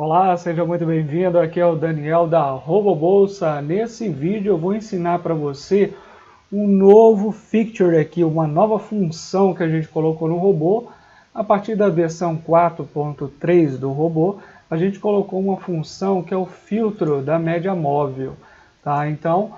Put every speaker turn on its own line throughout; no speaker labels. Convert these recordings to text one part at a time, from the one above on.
Olá, seja muito bem-vindo. Aqui é o Daniel da RoboBolsa. Nesse vídeo eu vou ensinar para você um novo feature aqui, uma nova função que a gente colocou no robô. A partir da versão 4.3 do robô, a gente colocou uma função que é o filtro da média móvel. Tá? Então,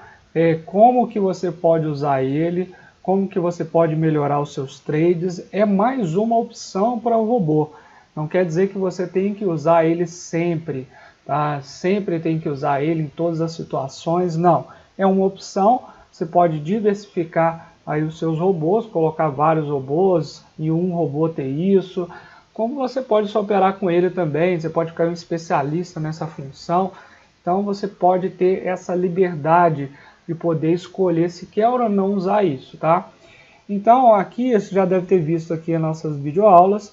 como que você pode usar ele, como que você pode melhorar os seus trades, é mais uma opção para o robô. Não quer dizer que você tem que usar ele sempre, tá? Sempre tem que usar ele em todas as situações, não. É uma opção, você pode diversificar aí os seus robôs, colocar vários robôs e um robô ter isso. Como você pode só operar com ele também, você pode ficar um especialista nessa função. Então você pode ter essa liberdade de poder escolher se quer ou não usar isso, tá? Então aqui, você já deve ter visto aqui as nossas videoaulas.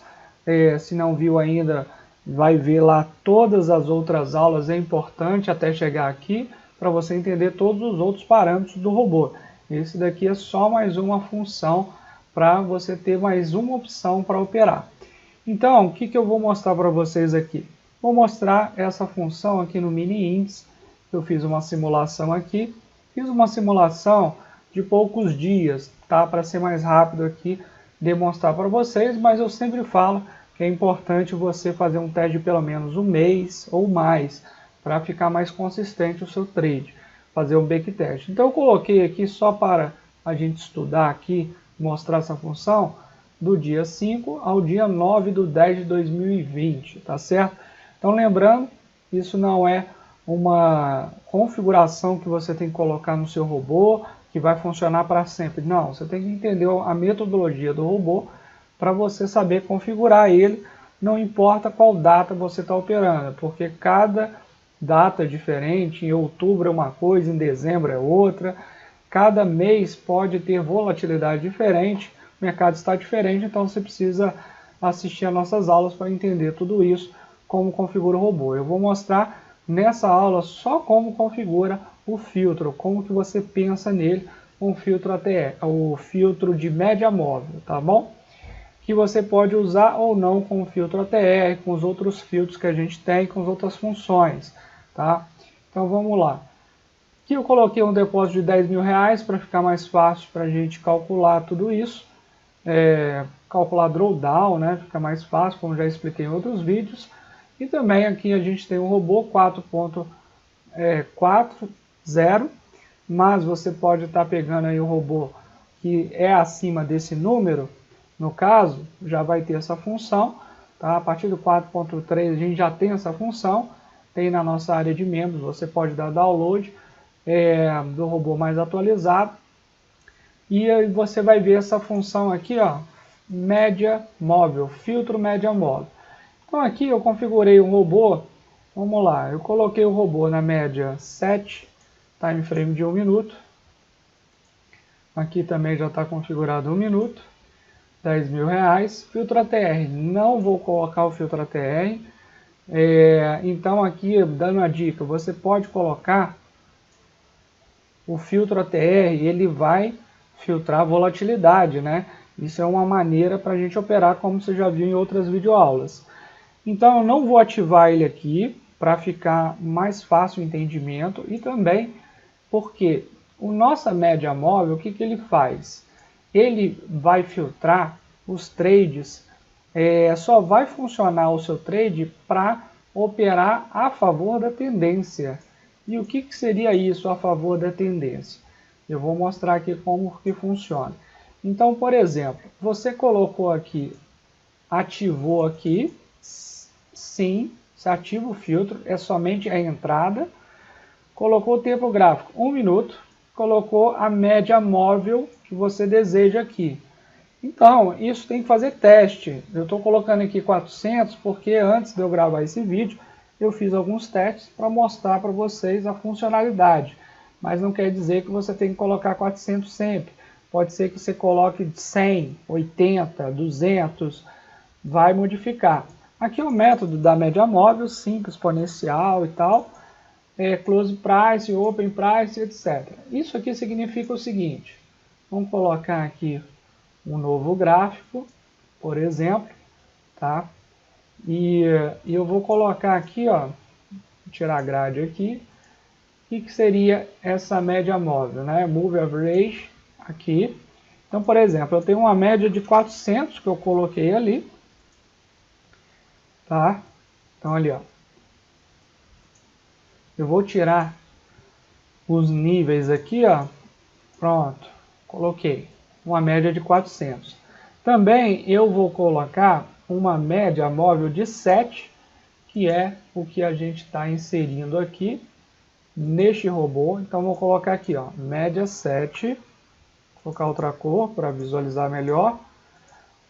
Se não viu ainda, vai ver lá todas as outras aulas, é importante até chegar aqui para você entender todos os outros parâmetros do robô. Esse daqui é só mais uma função para você ter mais uma opção para operar. Então, o que eu vou mostrar para vocês aqui? Vou mostrar essa função aqui no mini índice. Eu fiz uma simulação aqui, fiz uma simulação de poucos dias, tá? Para ser mais rápido aqui, demonstrar para vocês, mas eu sempre falo que é importante você fazer um teste de pelo menos um mês ou mais, para ficar mais consistente o seu trade, fazer um backtest. Então eu coloquei aqui só para a gente estudar aqui, mostrar essa função, do dia 5 ao dia 9/10/2020, tá certo? Então lembrando, isso não é uma configuração que você tem que colocar no seu robô, que vai funcionar para sempre. Não, você tem que entender a metodologia do robô para você saber configurar ele, não importa qual data você está operando, porque cada data é diferente, em outubro é uma coisa, em dezembro é outra, cada mês pode ter volatilidade diferente, o mercado está diferente, então você precisa assistir às nossas aulas para entender tudo isso, como configura o robô. Eu vou mostrar nessa aula só como configura o filtro, como que você pensa nele, um filtro ATR, o filtro de média móvel, tá bom? Que você pode usar ou não com o filtro ATR, com os outros filtros que a gente tem, com as outras funções, tá? Então vamos lá. Aqui eu coloquei um depósito de R$10.000 para ficar mais fácil para a gente calcular tudo isso. Calcular drawdown, né? Fica mais fácil, como já expliquei em outros vídeos. E também aqui a gente tem um robô 4.40, mas você pode estar pegando aí o robô que é acima desse número. No caso, já vai ter essa função, tá? A partir do 4.3 a gente já tem essa função, tem na nossa área de membros, você pode dar download do robô mais atualizado, e aí você vai ver essa função aqui, ó, média móvel, filtro média móvel. Então aqui eu configurei um robô, vamos lá, eu coloquei o robô na média 7, time frame de 1 minuto, aqui também já está configurado 1 minuto, R$10.000, filtro ATR, não vou colocar o filtro ATR, então aqui dando uma dica, você pode colocar o filtro ATR, ele vai filtrar a volatilidade, né? Isso é uma maneira para a gente operar, como você já viu em outras videoaulas. Então eu não vou ativar ele aqui, para ficar mais fácil o entendimento, e também porque o nossa média móvel, o que ele faz? Ele vai filtrar os trades, só vai funcionar o seu trade para operar a favor da tendência. E o que seria isso a favor da tendência? Eu vou mostrar aqui como que funciona. Então, por exemplo, você colocou aqui, ativou aqui, sim, se ativa o filtro, é somente a entrada, colocou o tempo gráfico 1 minuto, colocou a média móvel que você deseja aqui. Então, isso tem que fazer teste. Eu estou colocando aqui 400 porque antes de eu gravar esse vídeo, eu fiz alguns testes para mostrar para vocês a funcionalidade. Mas não quer dizer que você tem que colocar 400 sempre. Pode ser que você coloque 100, 80, 200, vai modificar. Aqui é o método da média móvel, simples, exponencial e tal. Close price, open price, etc. Isso aqui significa o seguinte. Vamos colocar aqui um novo gráfico, por exemplo, tá? E eu vou colocar aqui, ó, vou tirar a grade aqui. O que seria essa média móvel, né? Move Average aqui. Então, por exemplo, eu tenho uma média de 400 que eu coloquei ali, tá? Então, ali, ó. Eu vou tirar os níveis aqui, ó. Pronto, coloquei uma média de 400. Também eu vou colocar uma média móvel de 7, que é o que a gente está inserindo aqui neste robô. Então, vou colocar aqui, ó, média 7. Vou colocar outra cor para visualizar melhor.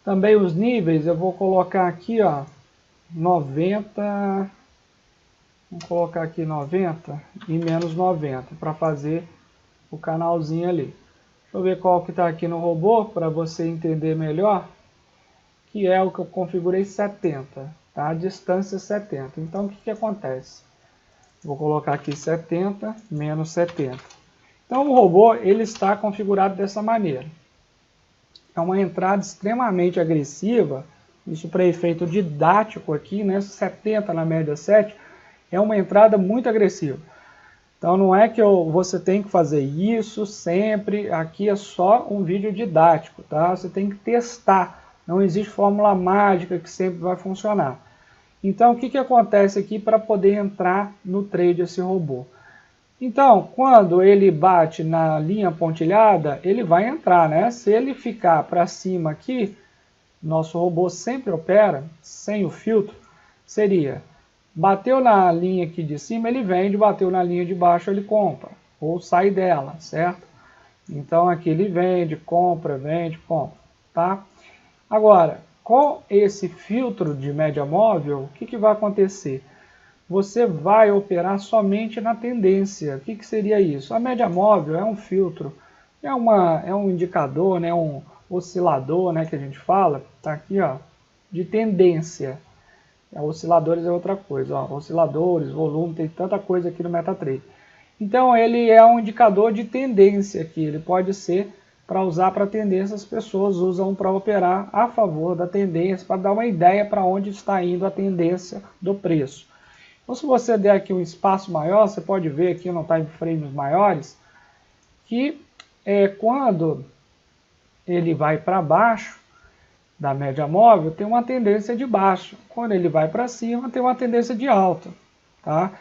Também os níveis eu vou colocar aqui, ó, 90. Vou colocar aqui 90 e menos 90 para fazer o canalzinho ali. Deixa eu ver qual que está aqui no robô para você entender melhor. Que é o que eu configurei 70, tá? A distância 70. Então, o que acontece? Vou colocar aqui 70 menos 70. Então, o robô ele está configurado dessa maneira. É uma entrada extremamente agressiva, isso para efeito didático aqui, né? 70 na média 7, é uma entrada muito agressiva. Então, não é que você tem que fazer isso sempre, aqui é só um vídeo didático, tá? Você tem que testar. Não existe fórmula mágica que sempre vai funcionar. Então, o que acontece aqui para poder entrar no trade esse robô? Então, quando ele bate na linha pontilhada, ele vai entrar, né? Se ele ficar para cima aqui, nosso robô sempre opera sem o filtro, seria, bateu na linha aqui de cima, ele vende, bateu na linha de baixo, ele compra, ou sai dela, certo? Então, aqui ele vende, compra, tá? Agora, com esse filtro de média móvel, o que vai acontecer? Você vai operar somente na tendência. O que seria isso? A média móvel é um filtro, é um indicador, né, um oscilador, né, que a gente fala, tá aqui, ó, de tendência. Osciladores é outra coisa, ó, osciladores, volume, tem tanta coisa aqui no MetaTrader. Então, ele é um indicador de tendência aqui, ele pode ser para usar para tendência, as pessoas usam para operar a favor da tendência, para dar uma ideia para onde está indo a tendência do preço. Então, se você der aqui um espaço maior, você pode ver aqui no time frames maiores, que quando ele vai para baixo da média móvel, tem uma tendência de baixo. Quando ele vai para cima, tem uma tendência de alta. Tá?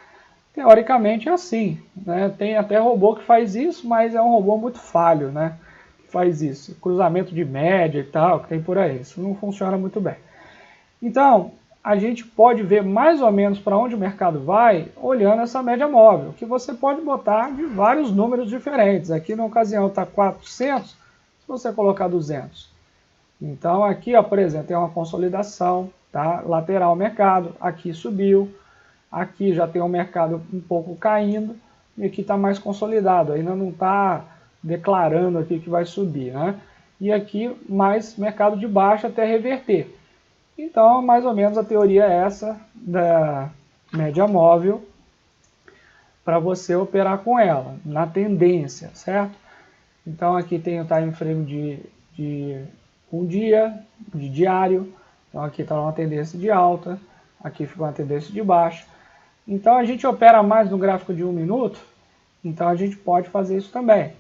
Teoricamente é assim, né? Tem até robô que faz isso, mas é um robô muito falho, né? Faz isso, cruzamento de média e tal, que tem por aí, isso não funciona muito bem. Então, a gente pode ver mais ou menos para onde o mercado vai olhando essa média móvel, que você pode botar de vários números diferentes. Aqui na ocasião está 400, se você colocar 200. Então aqui, ó, por exemplo, tem uma consolidação, tá? Lateral mercado, aqui subiu, aqui já tem um mercado um pouco caindo, e aqui está mais consolidado, ainda não está declarando aqui que vai subir, né? E aqui mais mercado de baixa até reverter. Então, mais ou menos a teoria é essa da média móvel para você operar com ela, na tendência, certo? Então aqui tem o time frame de um dia, de diário, então aqui está uma tendência de alta, aqui fica uma tendência de baixa. Então a gente opera mais no gráfico de 1 minuto, então a gente pode fazer isso também.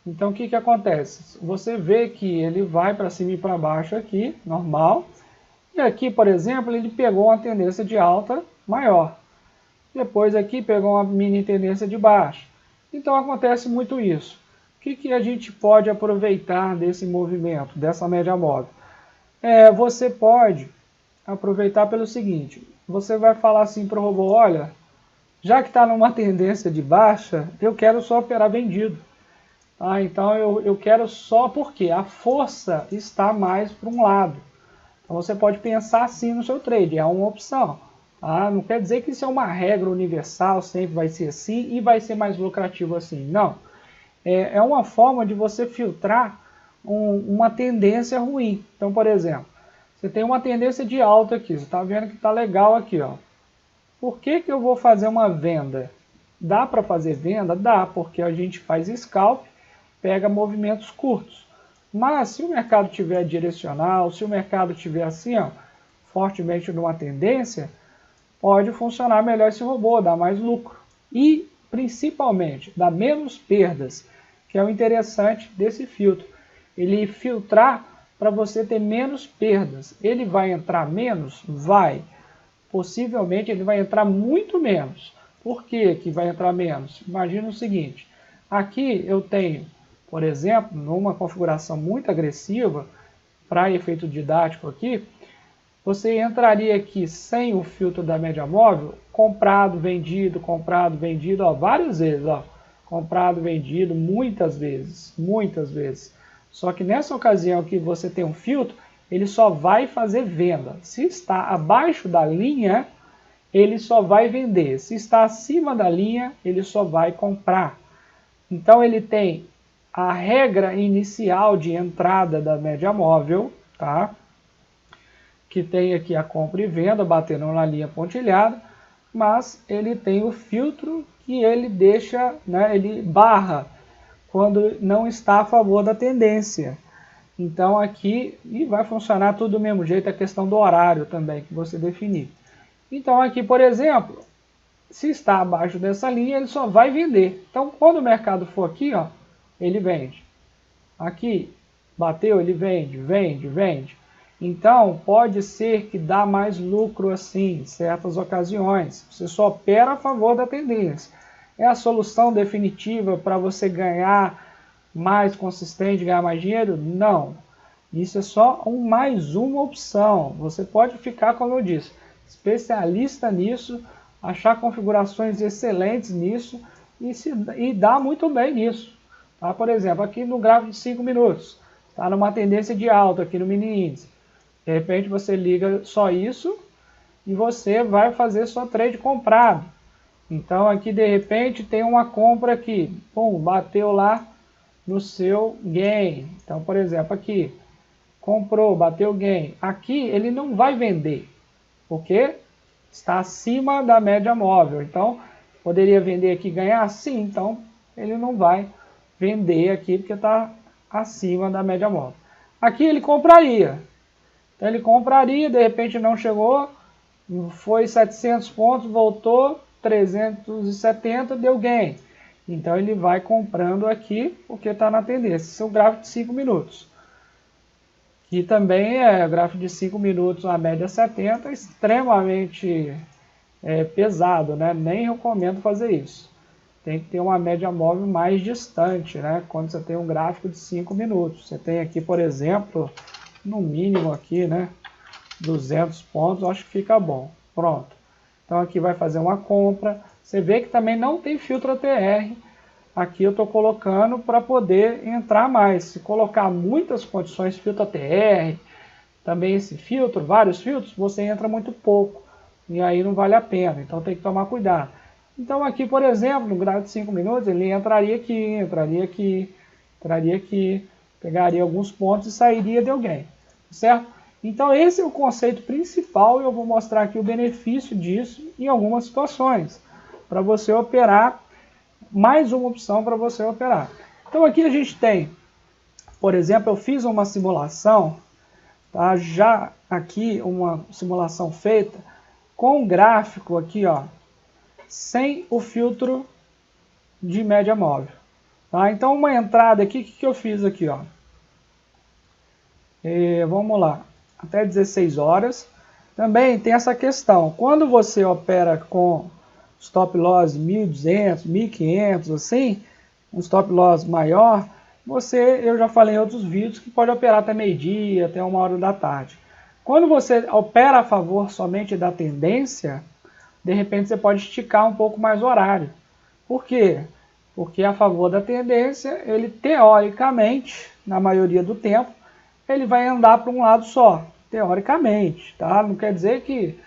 Então o que acontece? Você vê que ele vai para cima e para baixo aqui, normal. E aqui, por exemplo, ele pegou uma tendência de alta maior. Depois aqui pegou uma mini tendência de baixa. Então acontece muito isso. O que a gente pode aproveitar desse movimento, dessa média móvel? Você pode aproveitar pelo seguinte. Você vai falar assim para o robô, olha, já que está numa tendência de baixa, eu quero só operar vendido. Então eu quero só porque a força está mais para um lado. Então você pode pensar assim no seu trade, é uma opção. Não quer dizer que isso é uma regra universal, sempre vai ser assim e vai ser mais lucrativo assim. Não. É uma forma de você filtrar uma tendência ruim. Então, por exemplo, você tem uma tendência de alta aqui, você está vendo que está legal aqui, ó. Por que eu vou fazer uma venda? Dá para fazer venda? Dá, porque a gente faz scalp, pega movimentos curtos. Mas se o mercado tiver direcional, se o mercado tiver assim, ó, fortemente numa tendência, pode funcionar melhor esse robô, dar mais lucro. E, principalmente, dar menos perdas, que é o interessante desse filtro. Ele filtrar para você ter menos perdas. Ele vai entrar menos? Vai. Possivelmente ele vai entrar muito menos. Por que que vai entrar menos? Imagina o seguinte, aqui eu tenho, por exemplo, numa configuração muito agressiva, para efeito didático aqui, você entraria aqui sem o filtro da média móvel, comprado, vendido, ó, várias vezes, ó, comprado, vendido, muitas vezes. Só que nessa ocasião que você tem um filtro, ele só vai fazer venda. Se está abaixo da linha, ele só vai vender. Se está acima da linha, ele só vai comprar. Então ele tem a regra inicial de entrada da média móvel, tá? Que tem aqui a compra e venda, batendo na linha pontilhada, mas ele tem o filtro que ele deixa, né, ele barra quando não está a favor da tendência. Então aqui, e vai funcionar tudo do mesmo jeito, a questão do horário também, que você definir. Então aqui, por exemplo, se está abaixo dessa linha, ele só vai vender. Então quando o mercado for aqui, ó, ele vende. Aqui, bateu, ele vende. Então, pode ser que dá mais lucro assim, em certas ocasiões. Você só opera a favor da tendência. É a solução definitiva para você ganhar mais consistente, ganhar mais dinheiro? Não. Isso é só mais uma opção. Você pode ficar, como eu disse, especialista nisso, achar configurações excelentes nisso e dar muito bem nisso. Tá? Por exemplo, aqui no gráfico de 5 minutos, está numa tendência de alta aqui no mini índice. De repente você liga só isso e você vai fazer sua trade comprado. Então aqui de repente tem uma compra aqui, pum, bateu lá no seu gain. Então, por exemplo, aqui, comprou, bateu gain. Aqui ele não vai vender, porque está acima da média móvel. Então, poderia vender aqui e ganhar? Sim, então ele não vai vender aqui porque está acima da média móvel. Aqui ele compraria. Então ele compraria, de repente não chegou, foi 700 pontos, voltou 370, deu gain. Então ele vai comprando aqui porque está na tendência. Esse é o gráfico de 5 minutos. Que também é gráfico de 5 minutos, a média 70, extremamente pesado, né? Nem recomendo fazer isso. Tem que ter uma média móvel mais distante, né? Quando você tem um gráfico de 5 minutos. Você tem aqui, por exemplo, no mínimo aqui, né? 200 pontos, acho que fica bom. Pronto. Então aqui vai fazer uma compra. Você vê que também não tem filtro ATR. Aqui eu estou colocando para poder entrar mais. Se colocar muitas condições, filtro ATR, também esse filtro, vários filtros, você entra muito pouco. E aí não vale a pena. Então tem que tomar cuidado. Então aqui, por exemplo, no gráfico de 5 minutos, ele entraria aqui, pegaria alguns pontos e sairia de alguém, certo? Então esse é o conceito principal e eu vou mostrar aqui o benefício disso em algumas situações, para você operar, mais uma opção para você operar. Então aqui a gente tem, por exemplo, eu fiz uma simulação, tá? Já aqui uma simulação feita com um gráfico aqui, ó, sem o filtro de média móvel. Tá? Então uma entrada aqui, o que eu fiz aqui? Ó? Vamos lá, até 16 horas. Também tem essa questão, quando você opera com stop loss 1.200, 1.500, assim, um stop loss maior, eu já falei em outros vídeos que pode operar até meio-dia, até 1 hora da tarde. Quando você opera a favor somente da tendência, de repente você pode esticar um pouco mais o horário. Por quê? Porque a favor da tendência, ele teoricamente, na maioria do tempo, ele vai andar para um lado só, teoricamente, tá? Não quer dizer que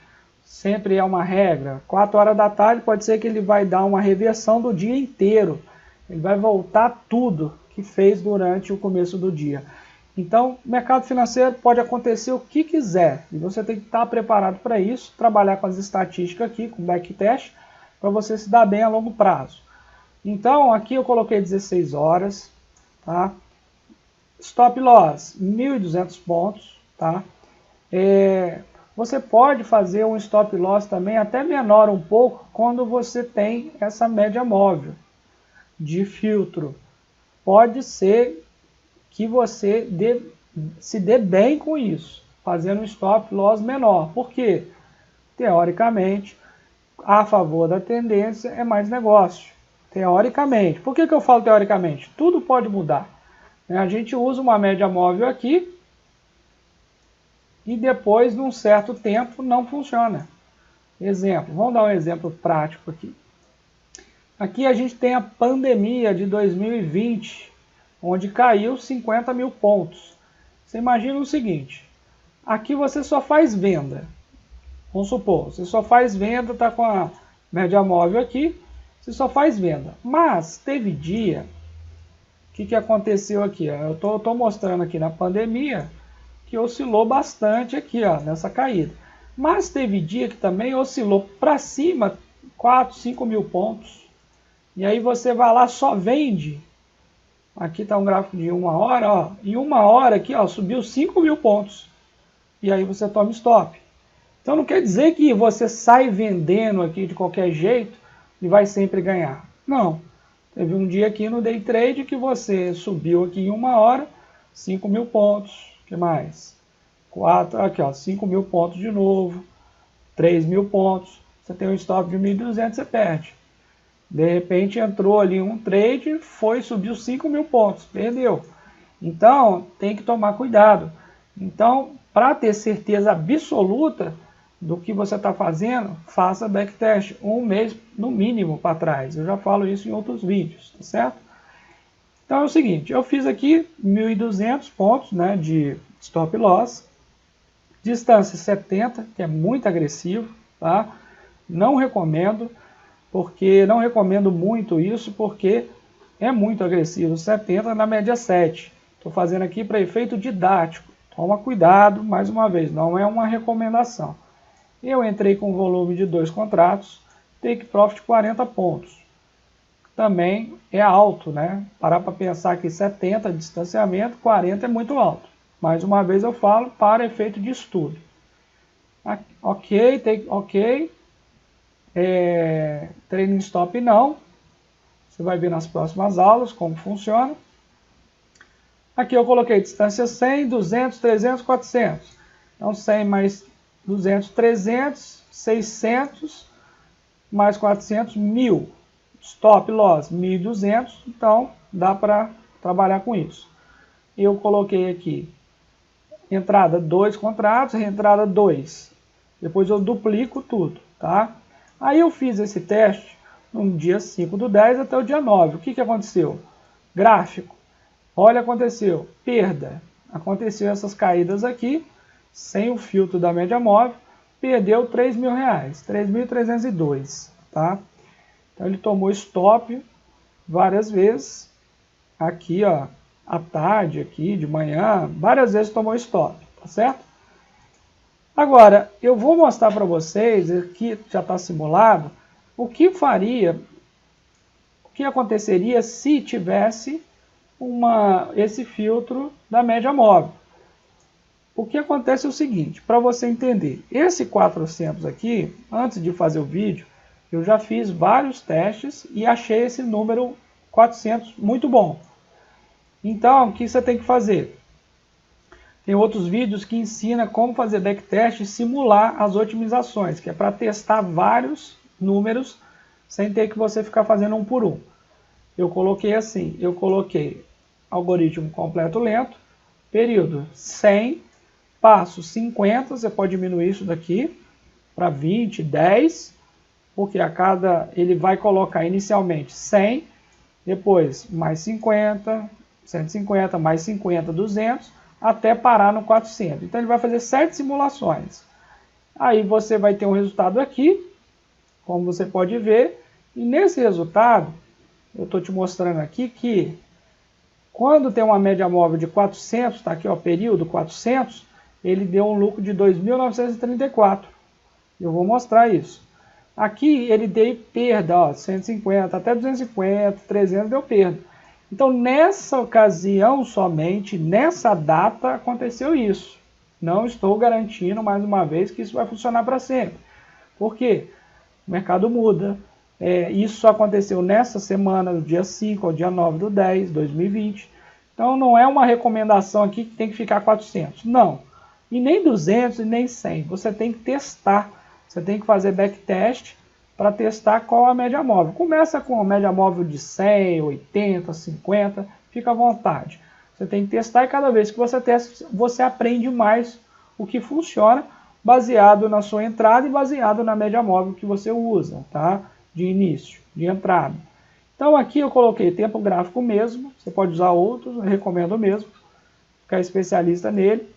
sempre é uma regra. 4 horas da tarde pode ser que ele vai dar uma reversão do dia inteiro. Ele vai voltar tudo que fez durante o começo do dia. Então, no mercado financeiro pode acontecer o que quiser. E você tem que estar preparado para isso, trabalhar com as estatísticas aqui, com backtest, para você se dar bem a longo prazo. Então, aqui eu coloquei 16 horas, tá? Stop loss, 1.200 pontos, tá? Você pode fazer um stop loss também até menor um pouco quando você tem essa média móvel de filtro. Pode ser que você se dê bem com isso, fazendo um stop loss menor. Por quê? Teoricamente, a favor da tendência é mais negócio. Teoricamente. Por que eu falo teoricamente? Tudo pode mudar. A gente usa uma média móvel aqui e depois, num certo tempo, não funciona. Exemplo, vamos dar um exemplo prático aqui. Aqui a gente tem a pandemia de 2020, onde caiu 50 mil pontos. Você imagina o seguinte, aqui você só faz venda. Vamos supor, você só faz venda, está com a média móvel aqui, você só faz venda. Mas teve dia, o que aconteceu aqui? Eu estou mostrando aqui na pandemia, que oscilou bastante aqui, ó, nessa caída. Mas teve dia que também oscilou para cima 4, 5 mil pontos. E aí você vai lá, só vende. Aqui está um gráfico de 1 hora, ó. Em 1 hora aqui, ó, subiu 5 mil pontos. E aí você toma stop. Então não quer dizer que você sai vendendo aqui de qualquer jeito e vai sempre ganhar. Não. Teve um dia aqui no day trade que você subiu aqui em 1 hora, 5 mil pontos. O que mais? 4, aqui ó, 5 mil pontos de novo, 3 mil pontos, você tem um stop de 1.200, você perde. De repente entrou ali um trade, subiu 5 mil pontos, perdeu. Então tem que tomar cuidado. Então, para ter certeza absoluta do que você está fazendo, faça backtest, um mês no mínimo para trás. Eu já falo isso em outros vídeos, tá certo? Então é o seguinte, eu fiz aqui 1.200 pontos, né, de stop loss, distância 70, que é muito agressivo, tá? Não recomendo muito isso, porque é muito agressivo, 70 na média 7. Estou fazendo aqui para efeito didático, toma cuidado, mais uma vez, não é uma recomendação. Eu entrei com volume de 2 contratos, take profit 40 pontos. Também é alto, né? Parar para pensar que 70 de distanciamento, 40 é muito alto. Mais uma vez eu falo para efeito de estudo. Ok, ok. Trailing stop não. Você vai ver nas próximas aulas como funciona. Aqui eu coloquei distância 100, 200, 300, 400. Então 100 mais 200, 300, 600 mais 400, 1.000. Stop loss 1.200, então dá para trabalhar com isso. Eu coloquei aqui entrada 2 contratos, reentrada 2. Depois eu duplico tudo, tá? Aí eu fiz esse teste no dia 5/10 até o dia 9. O que aconteceu? Gráfico. Olha, aconteceu perda. Aconteceu essas caídas aqui, sem o filtro da média móvel, perdeu R$3.000, 3.302, tá? Então ele tomou stop várias vezes, aqui ó, à tarde, aqui de manhã, várias vezes tomou stop, tá certo? Agora, eu vou mostrar para vocês, aqui já está simulado, o que aconteceria se tivesse esse filtro da média móvel. O que acontece é o seguinte, para você entender, esse 400 aqui, antes de fazer o vídeo, eu já fiz vários testes e achei esse número 400 muito bom. Então, o que você tem que fazer? Tem outros vídeos que ensinam como fazer backtest e simular as otimizações, que é para testar vários números sem ter que você ficar fazendo um por um. Eu coloquei assim, eu coloquei algoritmo completo lento, período 100, passo 50, você pode diminuir isso daqui para 20, 10, porque ele vai colocar inicialmente 100, depois mais 50, 150, mais 50, 200, até parar no 400. Então ele vai fazer 7 simulações. Aí você vai ter um resultado aqui, como você pode ver, e nesse resultado, eu estou te mostrando aqui que quando tem uma média móvel de 400, está aqui ó, período 400, ele deu um lucro de 2.934. Eu vou mostrar isso. Aqui ele deu perda, ó, 150, até 250, 300 deu perda. Então nessa ocasião somente, nessa data, aconteceu isso. Não estou garantindo, mais uma vez, que isso vai funcionar para sempre. Por quê? O mercado muda. Isso só aconteceu nessa semana, do dia 5 ao dia 9 do 10, 2020. Então não é uma recomendação aqui que tem que ficar 400. Não. E nem 200 e nem 100. Você tem que testar. Você tem que fazer backtest para testar qual a média móvel. Começa com a média móvel de 100, 80, 50. Fica à vontade. Você tem que testar e cada vez que você testa, você aprende mais o que funciona, baseado na sua entrada e baseado na média móvel que você usa, tá? De início, de entrada. Então aqui eu coloquei tempo gráfico mesmo, você pode usar outros, eu recomendo mesmo, ficar especialista nele.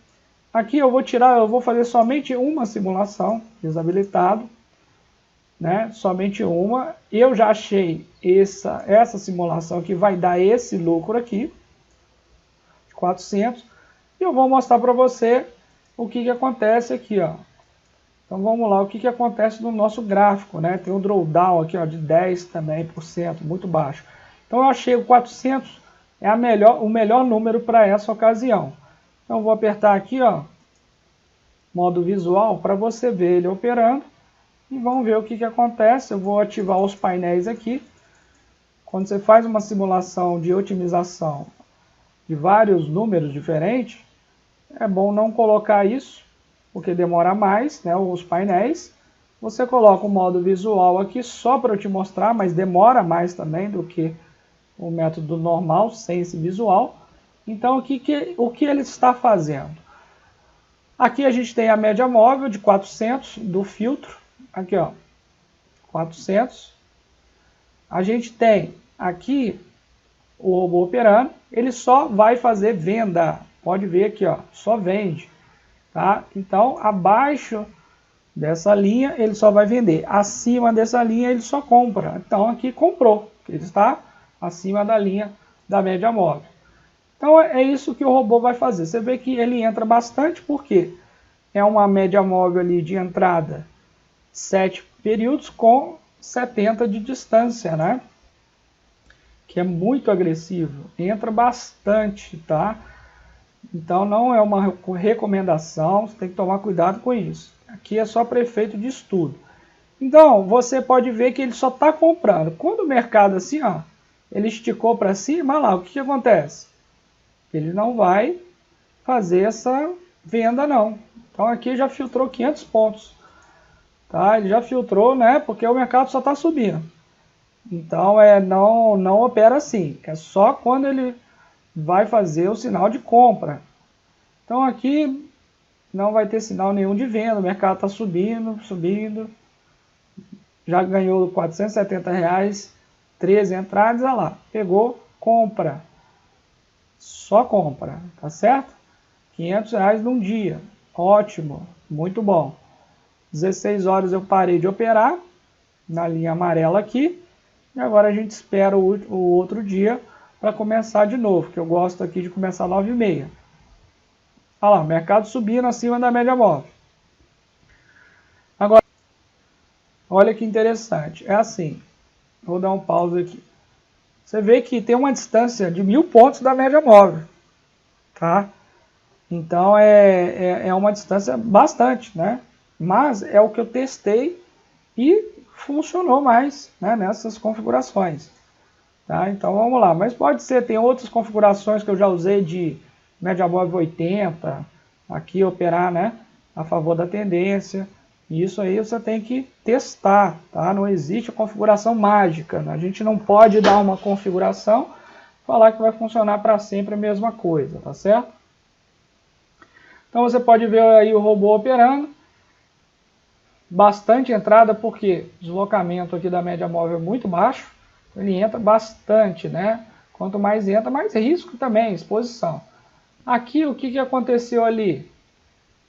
Aqui eu vou fazer somente uma simulação, desabilitado, né? Somente uma. Eu já achei essa simulação que vai dar esse lucro aqui, 400, e eu vou mostrar para você o que acontece aqui, ó. Então vamos lá, o que acontece no nosso gráfico, né? Tem um drawdown aqui, ó, de 10 também por cento, muito baixo. Então eu achei o 400 é o melhor número para essa ocasião. Então eu vou apertar aqui, ó, modo visual, para você ver ele operando. E vamos ver o que acontece. Eu vou ativar os painéis aqui. Quando você faz uma simulação de otimização de vários números diferentes, é bom não colocar isso, porque demora mais, né, os painéis. Você coloca o modo visual aqui só para eu te mostrar, mas demora mais também do que o método normal, sem esse visual. Então, o que ele está fazendo? Aqui a gente tem a média móvel de 400 do filtro. Aqui, ó, 400. A gente tem aqui o robô operando. Ele só vai fazer venda. Pode ver aqui, ó, só vende. Tá? Então, abaixo dessa linha, ele só vai vender. Acima dessa linha, ele só compra. Então, aqui comprou. Ele está acima da linha da média móvel. Então, é isso que o robô vai fazer. Você vê que ele entra bastante, porque é uma média móvel ali de entrada 7 períodos com 70 de distância, né? Que é muito agressivo. Entra bastante, tá? Então não é uma recomendação, você tem que tomar cuidado com isso. Aqui é só para efeito de estudo. Então, você pode ver que ele só está comprando. Quando o mercado assim, ó, ele esticou para cima, olha lá, o que acontece? Ele não vai fazer essa venda não. Então aqui já filtrou 500 pontos. Tá? Ele já filtrou, né? Porque o mercado só está subindo. Então não opera assim. É só quando ele vai fazer o sinal de compra. Então aqui não vai ter sinal nenhum de venda. O mercado está subindo, subindo. Já ganhou R$ 470, 13 entradas, olha lá. Pegou, compra. Só compra, tá certo? R$ 500 num dia. Ótimo, muito bom. 16 horas eu parei de operar, na linha amarela aqui. E agora a gente espera o outro dia para começar de novo, que eu gosto aqui de começar às 9h30. Olha lá, mercado subindo acima da média móvel. Agora, olha que interessante. É assim, vou dar um pause aqui. Você vê que tem uma distância de 1000 pontos da média móvel. Tá? Então é uma distância bastante, né? Mas é o que eu testei e funcionou mais, né, nessas configurações. Tá? Então vamos lá, mas pode ser, tem outras configurações que eu já usei de média móvel 80, aqui operar, né, a favor da tendência, e isso aí você tem que testar, tá? Não existe configuração mágica, né? A gente não pode dar uma configuração, falar que vai funcionar para sempre a mesma coisa, tá certo? Então você pode ver aí o robô operando, bastante entrada, porque o deslocamento aqui da média móvel é muito baixo, ele entra bastante, né? Quanto mais entra, mais risco também, exposição. Aqui, o que aconteceu ali?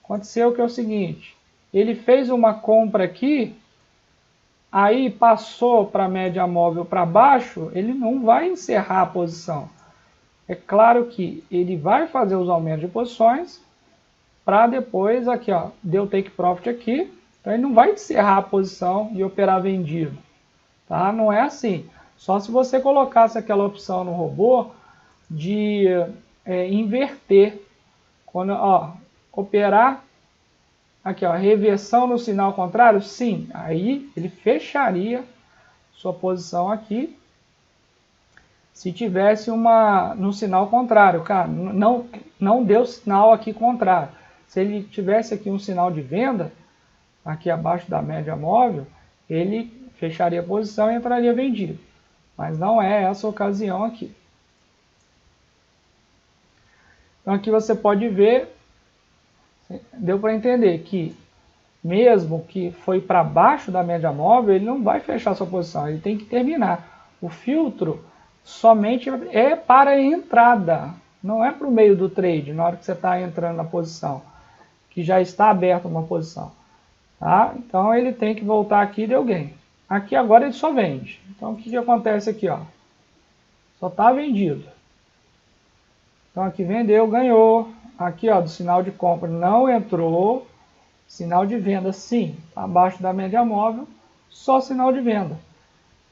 Aconteceu que é o seguinte, ele fez uma compra aqui, aí passou para a média móvel para baixo, ele não vai encerrar a posição. É claro que ele vai fazer os aumentos de posições, para depois, aqui ó, deu take profit aqui, então ele não vai encerrar a posição e operar vendido. Tá? Não é assim. Só se você colocasse aquela opção no robô de inverter. Quando, ó, operar, aqui ó, reversão no sinal contrário, sim, aí ele fecharia sua posição aqui, se tivesse no sinal contrário, cara, não deu sinal aqui contrário. Se ele tivesse aqui um sinal de venda, aqui abaixo da média móvel, ele fecharia a posição e entraria vendido. Mas não é essa a ocasião aqui. Então aqui você pode ver, deu para entender que mesmo que foi para baixo da média móvel, ele não vai fechar sua posição, ele tem que terminar. O filtro somente é para a entrada, não é para o meio do trade, na hora que você está entrando na posição, que já está aberta uma posição. Tá? Então ele tem que voltar aqui e deu gain. Aqui agora ele só vende. Então o que acontece aqui? Ó? Só está vendido. Então aqui vendeu, ganhou. Aqui ó, do sinal de compra não entrou. Sinal de venda sim, abaixo da média móvel, só sinal de venda.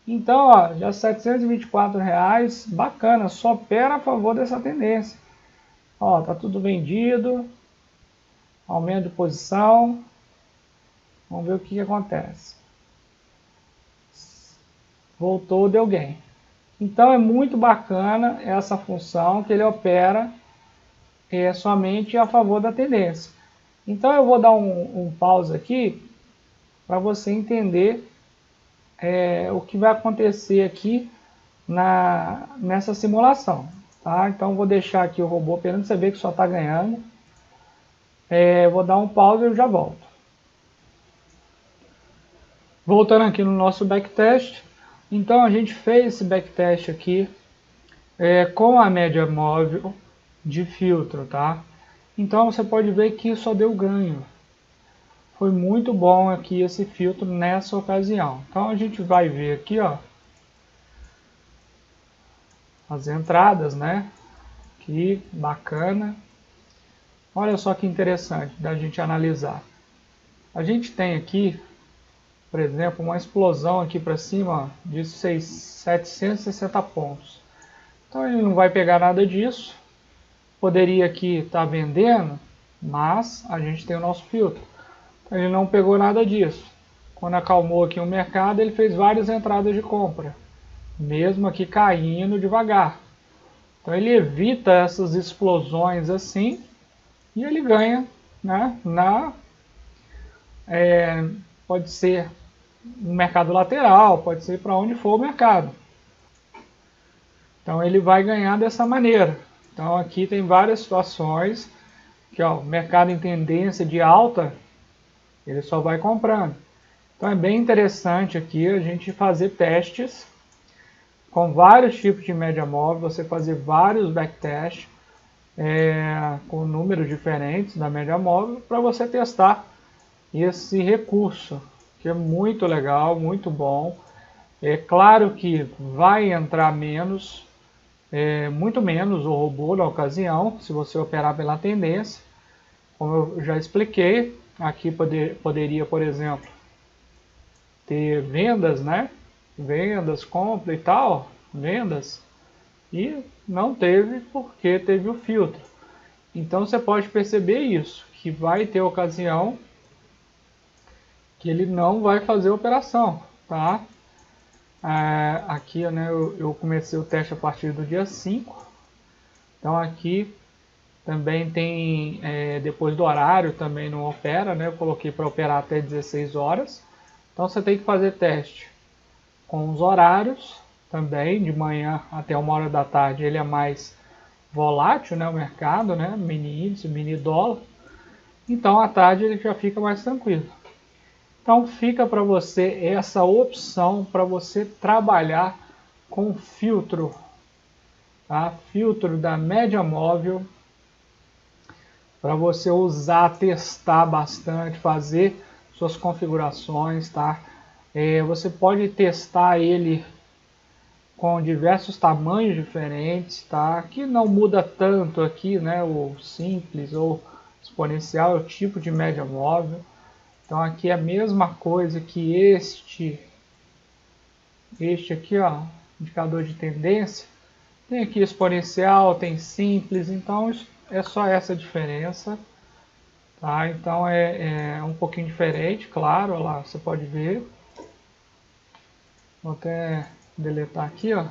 Então ó, já R$ 724, bacana, só opera a favor dessa tendência. Ó, tá tudo vendido. Aumento de posição. Vamos ver o que acontece. Voltou, deu gain. Então é muito bacana essa função que ele opera somente a favor da tendência. Então eu vou dar um pause aqui para você entender o que vai acontecer aqui nessa simulação. Tá? Então vou deixar aqui o robô operando, você vê que só está ganhando. Vou dar um pause e eu já volto. Voltando aqui no nosso backtest, então a gente fez esse backtest aqui com a média móvel de filtro, tá? Então você pode ver que só deu ganho. Foi muito bom aqui esse filtro nessa ocasião. Então a gente vai ver aqui, ó, as entradas, né? Que bacana. Olha só que interessante da gente analisar. A gente tem aqui, por exemplo, uma explosão aqui para cima ó, de 760 pontos. Então ele não vai pegar nada disso. Poderia aqui estar vendendo, mas a gente tem o nosso filtro. Então, ele não pegou nada disso. Quando acalmou aqui o mercado, ele fez várias entradas de compra, mesmo aqui caindo devagar. Então ele evita essas explosões assim e ele ganha, né? Pode ser no mercado lateral, pode ser para onde for o mercado. Então ele vai ganhar dessa maneira. Então aqui tem várias situações que ó, o mercado em tendência de alta, ele só vai comprando. Então é bem interessante aqui a gente fazer testes com vários tipos de média móvel, você fazer vários backtests com números diferentes da média móvel para você testar esse recurso, que é muito legal, muito bom. É claro que vai entrar menos, muito menos o robô na ocasião, se você operar pela tendência. Como eu já expliquei, aqui poderia, por exemplo, ter vendas, né? Vendas, compra e tal, vendas, e não teve porque teve o filtro. Então você pode perceber isso, que vai ter ocasião que ele não vai fazer a operação, tá? Aqui, né, eu comecei o teste a partir do dia 5. Então aqui também tem, depois do horário também não opera, né? Eu coloquei para operar até 16 horas. Então você tem que fazer teste com os horários também, de manhã até 1 hora da tarde ele é mais volátil, né, o mercado, né, mini índice, mini dólar. Então à tarde ele já fica mais tranquilo. Então fica para você essa opção para você trabalhar com filtro, tá? Filtro da média móvel, para você usar, testar bastante, fazer suas configurações, tá? Você pode testar ele com diversos tamanhos diferentes, tá? Que não muda tanto aqui, né? O simples ou exponencial é o tipo de média móvel. Então aqui é a mesma coisa que este aqui, ó, indicador de tendência. Tem aqui exponencial, tem simples, então é só essa diferença, Tá? Então é um pouquinho diferente, claro, olha lá, você pode ver. Vou até deletar aqui, ó.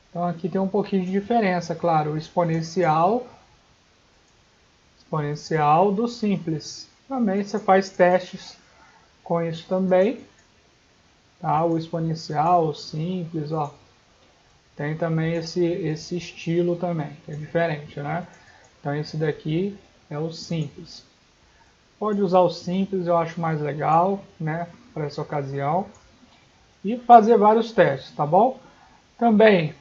Então aqui tem um pouquinho de diferença, claro, o exponencial do simples. Também você faz testes com isso também, tá? O exponencial, o simples, ó. Tem também esse estilo também, que é diferente, né? Então esse daqui é o simples. Pode usar o simples, eu acho mais legal, né? Para essa ocasião. E fazer vários testes, tá bom? Também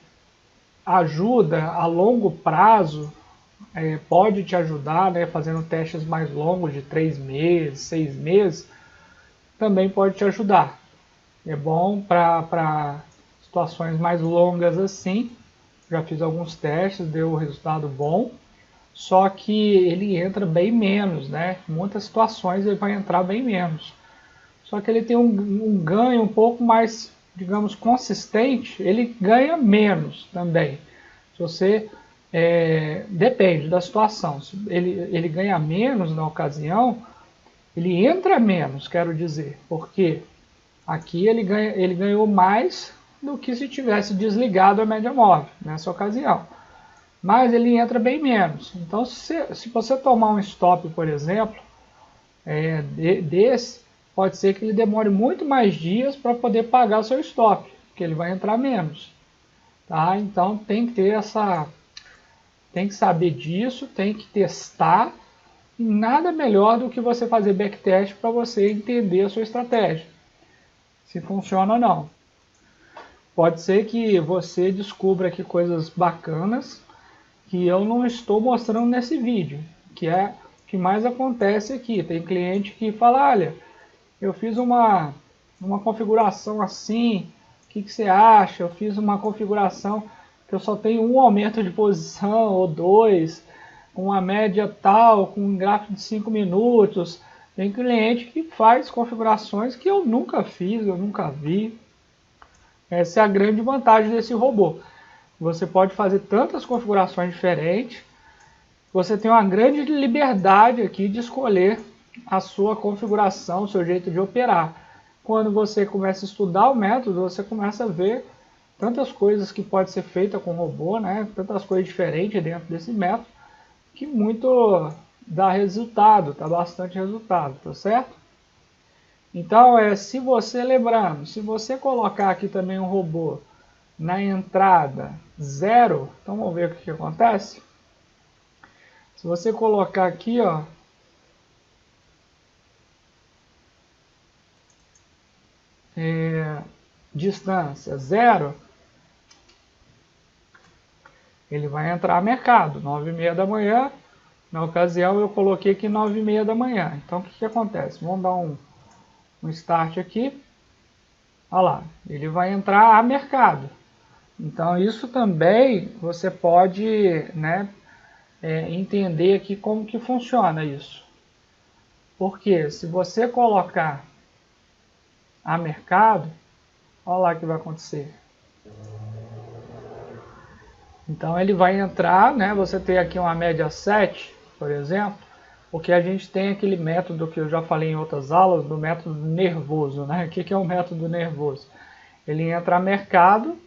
ajuda a longo prazo, pode te ajudar, né? Fazendo testes mais longos de 3 meses, 6 meses, também pode te ajudar. É bom para situações mais longas assim. Já fiz alguns testes, deu um resultado bom. Só que ele entra bem menos, né? Em muitas situações ele vai entrar bem menos. Só que ele tem um ganho um pouco mais, digamos, consistente. Ele ganha menos também. Se você depende da situação. Se ele ganha menos na ocasião, ele entra menos, quero dizer, porque aqui ele ganhou mais do que se tivesse desligado a média móvel nessa ocasião. Mas ele entra bem menos. Então, se você tomar um stop, por exemplo, desse, pode ser que ele demore muito mais dias para poder pagar o seu stop, porque ele vai entrar menos. Tá? Então, tem que saber disso, tem que testar. E nada melhor do que você fazer backtest para você entender a sua estratégia, se funciona ou não. Pode ser que você descubra aqui coisas bacanas que eu não estou mostrando nesse vídeo, que é o que mais acontece aqui. Tem cliente que fala, olha, eu fiz uma configuração assim, o que você acha? Eu fiz uma configuração que eu só tenho um aumento de posição ou dois, uma média tal, com um gráfico de 5 minutos. Tem cliente que faz configurações que eu nunca fiz, eu nunca vi. Essa é a grande vantagem desse robô. Você pode fazer tantas configurações diferentes, você tem uma grande liberdade aqui de escolher a sua configuração, o seu jeito de operar. Quando você começa a estudar o método, você começa a ver tantas coisas que pode ser feita com o robô, né? Tantas coisas diferentes dentro desse método, que muito dá resultado, dá bastante resultado, tá certo? Então, se você, lembrando, se você colocar aqui também um robô na entrada 0, então vamos ver o que acontece. Se você colocar aqui, ó, distância 0, ele vai entrar mercado, 9h30 da manhã. Na ocasião eu coloquei aqui 9h30 da manhã. Então o que acontece? Vamos dar um start aqui. Olha lá, ele vai entrar a mercado. Então isso também você pode, né, entender aqui como que funciona isso. Porque se você colocar a mercado, olha lá o que vai acontecer. Então ele vai entrar, né, você tem aqui uma média 7, por exemplo, porque a gente tem aquele método que eu já falei em outras aulas, do método nervoso, né? O que é o método nervoso? Ele entra a mercado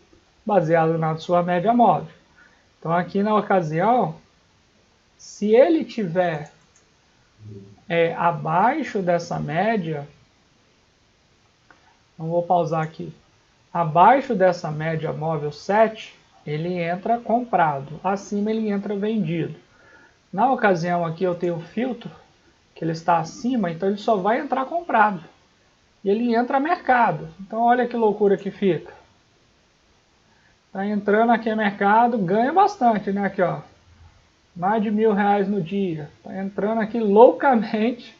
baseado na sua média móvel. Então aqui na ocasião, se ele tiver abaixo dessa média, não vou pausar aqui, abaixo dessa média móvel 7, ele entra comprado, acima ele entra vendido. Na ocasião aqui eu tenho o filtro, que ele está acima, então ele só vai entrar comprado. E ele entra mercado. Então olha que loucura que fica. Está entrando aqui no mercado, ganha bastante, né? Aqui, ó, mais de R$1.000 no dia. Está entrando aqui loucamente,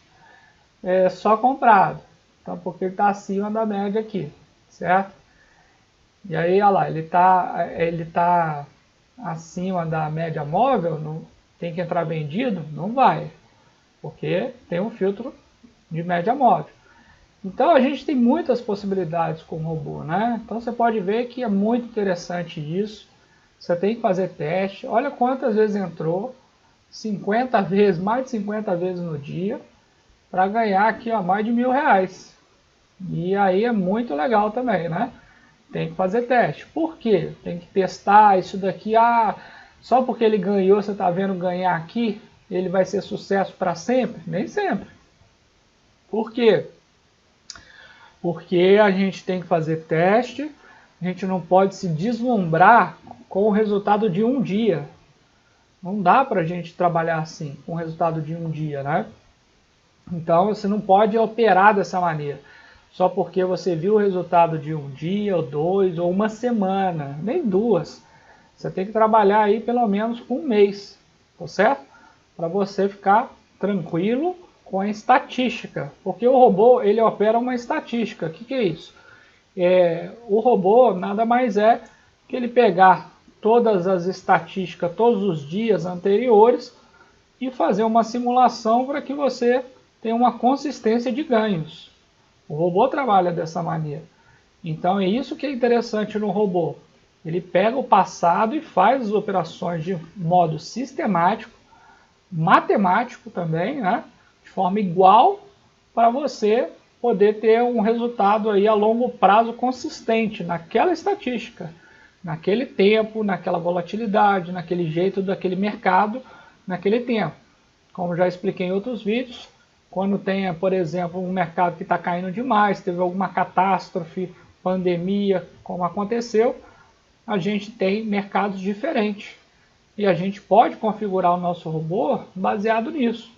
só comprado. Então porque ele está acima da média aqui, certo? E aí, olha lá, ele tá acima da média móvel, não, tem que entrar vendido? Não vai, porque tem um filtro de média móvel. Então a gente tem muitas possibilidades com o robô, né? Então você pode ver que é muito interessante isso. Você tem que fazer teste. Olha quantas vezes entrou, 50 vezes, mais de 50 vezes no dia, para ganhar aqui ó, mais de R$1.000. E aí é muito legal também, né? Tem que fazer teste. Por quê? Tem que testar isso daqui. Ah, só porque ele ganhou, você está vendo ganhar aqui, ele vai ser sucesso para sempre? Nem sempre. Por quê? Porque a gente tem que fazer teste, a gente não pode se deslumbrar com o resultado de um dia. Não dá para a gente trabalhar assim, com o resultado de um dia, né? Então você não pode operar dessa maneira. Só porque você viu o resultado de um dia, ou dois, ou uma semana, nem duas. Você tem que trabalhar aí pelo menos um mês, tá certo? Para você ficar tranquilo com a estatística. Porque o robô, ele opera uma estatística. O que é isso? O robô nada mais é que ele pegar todas as estatísticas, todos os dias anteriores e fazer uma simulação para que você tenha uma consistência de ganhos. O robô trabalha dessa maneira. Então é isso que é interessante no robô. Ele pega o passado e faz as operações de modo sistemático, matemático também, né? De forma igual, para você poder ter um resultado aí a longo prazo consistente naquela estatística, naquele tempo, naquela volatilidade, naquele jeito daquele mercado, naquele tempo. Como já expliquei em outros vídeos, quando tem, por exemplo, um mercado que está caindo demais, teve alguma catástrofe, pandemia, como aconteceu, a gente tem mercados diferentes. E a gente pode configurar o nosso robô baseado nisso.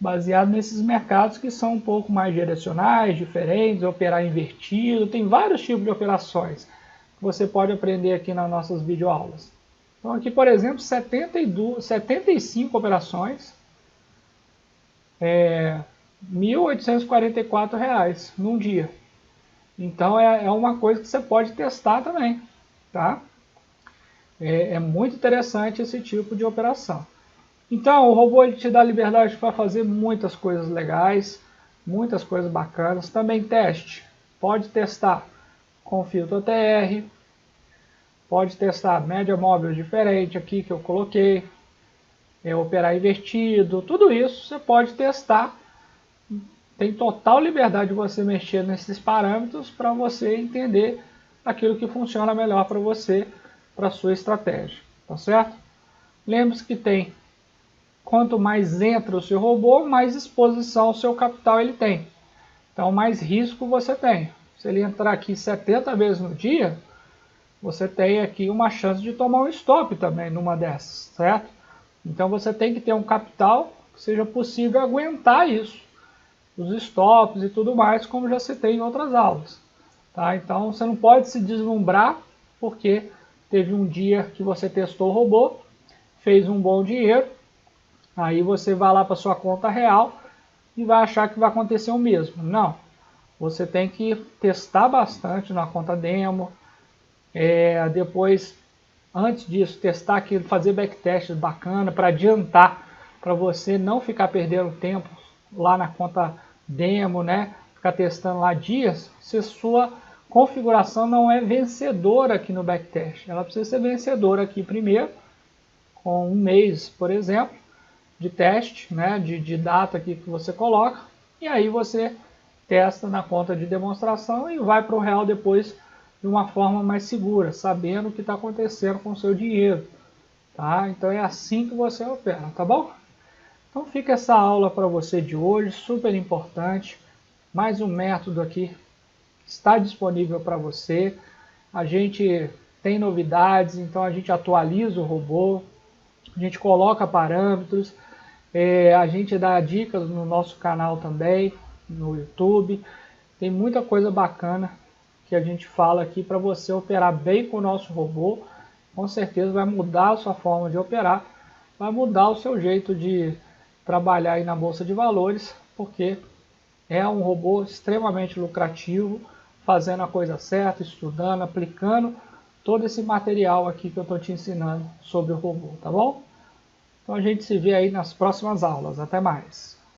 Baseado nesses mercados que são um pouco mais direcionais, diferentes, operar invertido, tem vários tipos de operações que você pode aprender aqui nas nossas videoaulas. Então aqui, por exemplo, 75 operações, R$1.844 num dia. Então é uma coisa que você pode testar também, tá? É muito interessante esse tipo de operação. Então, o robô ele te dá liberdade para fazer muitas coisas legais, muitas coisas bacanas. Também teste. Pode testar com filtro OTR, pode testar média móvel diferente aqui que eu coloquei, operar invertido, tudo isso você pode testar. Tem total liberdade de você mexer nesses parâmetros para você entender aquilo que funciona melhor para você, para a sua estratégia, tá certo? Lembre-se que tem, quanto mais entra o seu robô, mais exposição ao seu capital ele tem. Então, mais risco você tem. Se ele entrar aqui 70 vezes no dia, você tem aqui uma chance de tomar um stop também numa dessas, certo? Então, você tem que ter um capital que seja possível aguentar isso. Os stops e tudo mais, como já citei em outras aulas. Tá? Então, você não pode se deslumbrar porque teve um dia que você testou o robô, fez um bom dinheiro, aí você vai lá para sua conta real e vai achar que vai acontecer o mesmo. Não. Você tem que testar bastante na conta demo. Depois, antes disso, testar aqui, fazer backtest bacana para adiantar, para você não ficar perdendo tempo lá na conta demo, né? Ficar testando lá dias, se sua configuração não é vencedora aqui no backtest. Ela precisa ser vencedora aqui primeiro, com um mês, por exemplo, de teste, né? de data aqui que você coloca, e aí você testa na conta de demonstração e vai para o real depois de uma forma mais segura, sabendo o que está acontecendo com o seu dinheiro. Tá? Então é assim que você opera, tá bom? Então fica essa aula para você de hoje, super importante. Mais um método aqui está disponível para você. A gente tem novidades, então a gente atualiza o robô, a gente coloca parâmetros, a gente dá dicas no nosso canal também, no YouTube. Tem muita coisa bacana que a gente fala aqui para você operar bem com o nosso robô. Com certeza vai mudar a sua forma de operar, vai mudar o seu jeito de trabalhar aí na Bolsa de Valores, porque é um robô extremamente lucrativo, fazendo a coisa certa, estudando, aplicando todo esse material aqui que eu estou te ensinando sobre o robô, tá bom? Então a gente se vê aí nas próximas aulas. Até mais!